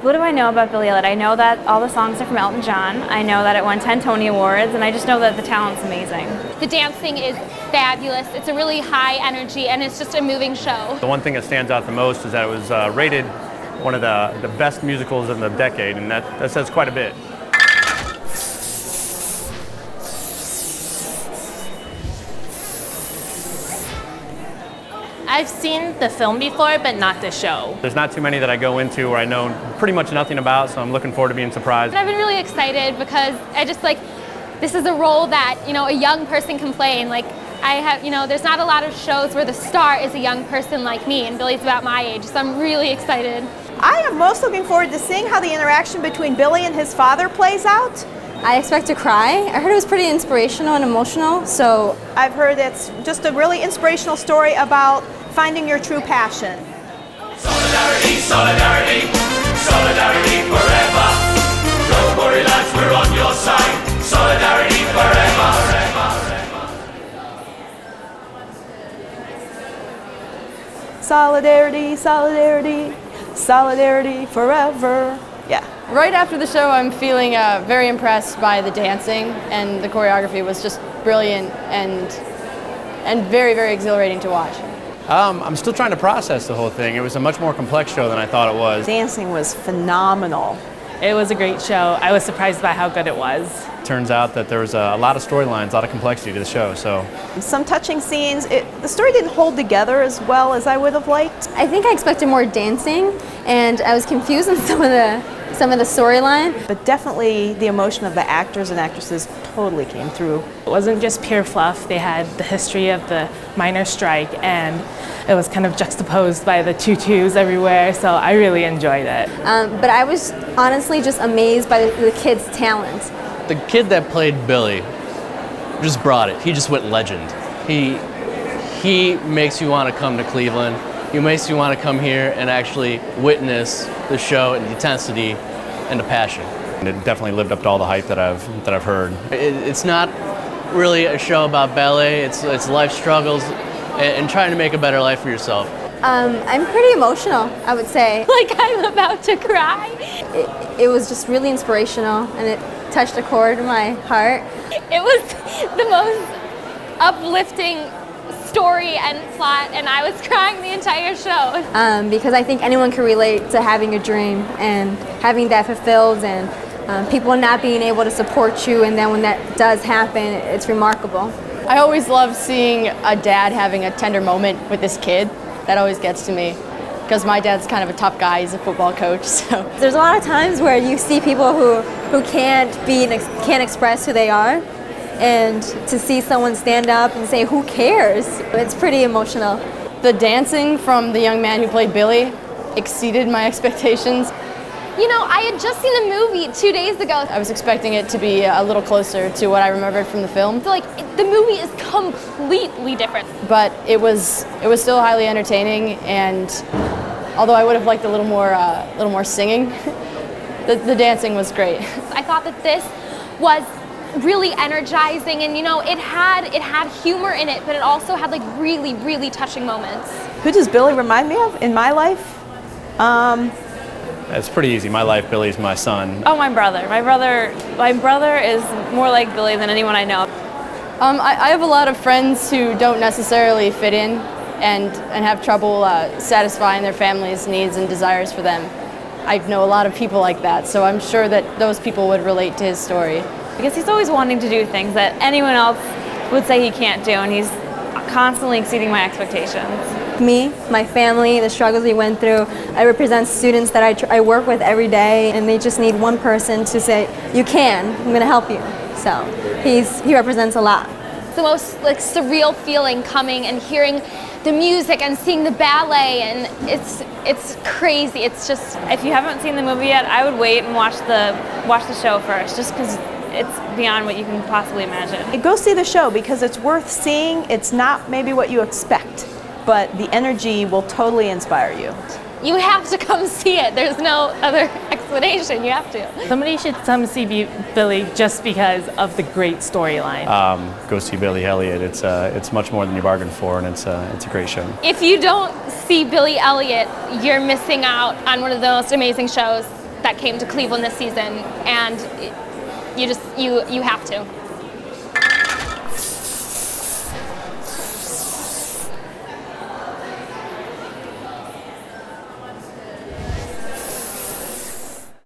What do I know about Billy Elliot? I know that all the songs are from Elton John. I know that it won 10 Tony Awards, and I just know that the talent's amazing. The dancing is fabulous. It's a really high energy, and it's just a moving show. The one thing that stands out the most is that it was rated one of the best musicals in the decade, and that says quite a bit. I've seen the film before, but not the show. There's not too many that I go into where I know pretty much nothing about, so I'm looking forward to being surprised. And I've been really excited because I just this is a role that, a young person can play. And there's not a lot of shows where the star is a young person like me, and Billy's about my age, so I'm really excited. I am most looking forward to seeing how the interaction between Billy and his father plays out. I expect to cry. I heard it was pretty inspirational and emotional, so I've heard it's just a really inspirational story about finding your true passion. Solidarity, solidarity, solidarity forever. Don't worry lads, we're on your side. Solidarity forever, Solidarity, solidarity, solidarity forever. Yeah. Right after the show, I'm feeling very impressed by the dancing, and the choreography was just brilliant and very, very exhilarating to watch. I'm still trying to process the whole thing. It was a much more complex show than I thought it was. Dancing was phenomenal. It was a great show. I was surprised by how good it was. Turns out that there was a lot of storylines, a lot of complexity to the show. So Some touching scenes. The story didn't hold together as well as I would have liked. I think I expected more dancing, and I was confused in some of the storyline. But definitely the emotion of the actors and actresses totally came through. It wasn't just pure fluff. They had the history of the miners' strike, and it was kind of juxtaposed by the tutus everywhere, so I really enjoyed it. But I was honestly just amazed by the kid's talent. The kid that played Billy just brought it. He just went legend. He makes you want to come to Cleveland. He makes you want to come here and actually witness the show and the intensity and the passion. and it definitely lived up to all the hype that I've heard. It's not really a show about ballet. It's life struggles and trying to make a better life for yourself. I'm pretty emotional, I would say. Like, I'm about to cry. It was just really inspirational, and it touched a chord in my heart. It was the most uplifting story and plot, and I was crying the entire show. Because I think anyone can relate to having a dream and having that fulfilled, and people not being able to support you, and then when that does happen, it's remarkable. I always love seeing a dad having a tender moment with this kid. That always gets to me, because my dad's kind of a tough guy. He's a football coach, so. There's a lot of times where you see people who can't express who they are, and to see someone stand up and say, "Who cares?" It's pretty emotional. The dancing from the young man who played Billy exceeded my expectations. You know, I had just seen the movie 2 days ago. I was expecting it to be a little closer to what I remembered from the film. So, like, the movie is completely different. But it was still highly entertaining, and although I would have liked a little more singing, the dancing was great. I thought that this was really energizing, and you know, it had humor in it, but it also had like really, really touching moments. Who does Billy remind me of in my life? It's pretty easy. My life, Billy's my son. Oh, my brother. My brother is more like Billy than anyone I know. I have a lot of friends who don't necessarily fit in and have trouble satisfying their family's needs and desires for them. I know a lot of people like that, so I'm sure that those people would relate to his story. Because he's always wanting to do things that anyone else would say he can't do, and he's constantly exceeding my expectations. Me, my family, the struggles we went through, I represent students that I work with every day, and they just need one person to say, "You can, I'm gonna help you." So he represents a lot. It's the most like surreal feeling coming and hearing the music and seeing the ballet, and it's crazy. It's just, If you haven't seen the movie yet, I would wait and watch the show first, just because it's beyond what you can possibly imagine. Go see the show because it's worth seeing. It's not maybe what you expect, but the energy will totally inspire you. you have to come see it. There's no other explanation. You have to. Somebody should come see Billy just because of the great storyline. Go see Billy Elliot. It's much more than you bargained for, and it's a great show. If you don't see Billy Elliot, you're missing out on one of the most amazing shows that came to Cleveland this season, and you have to.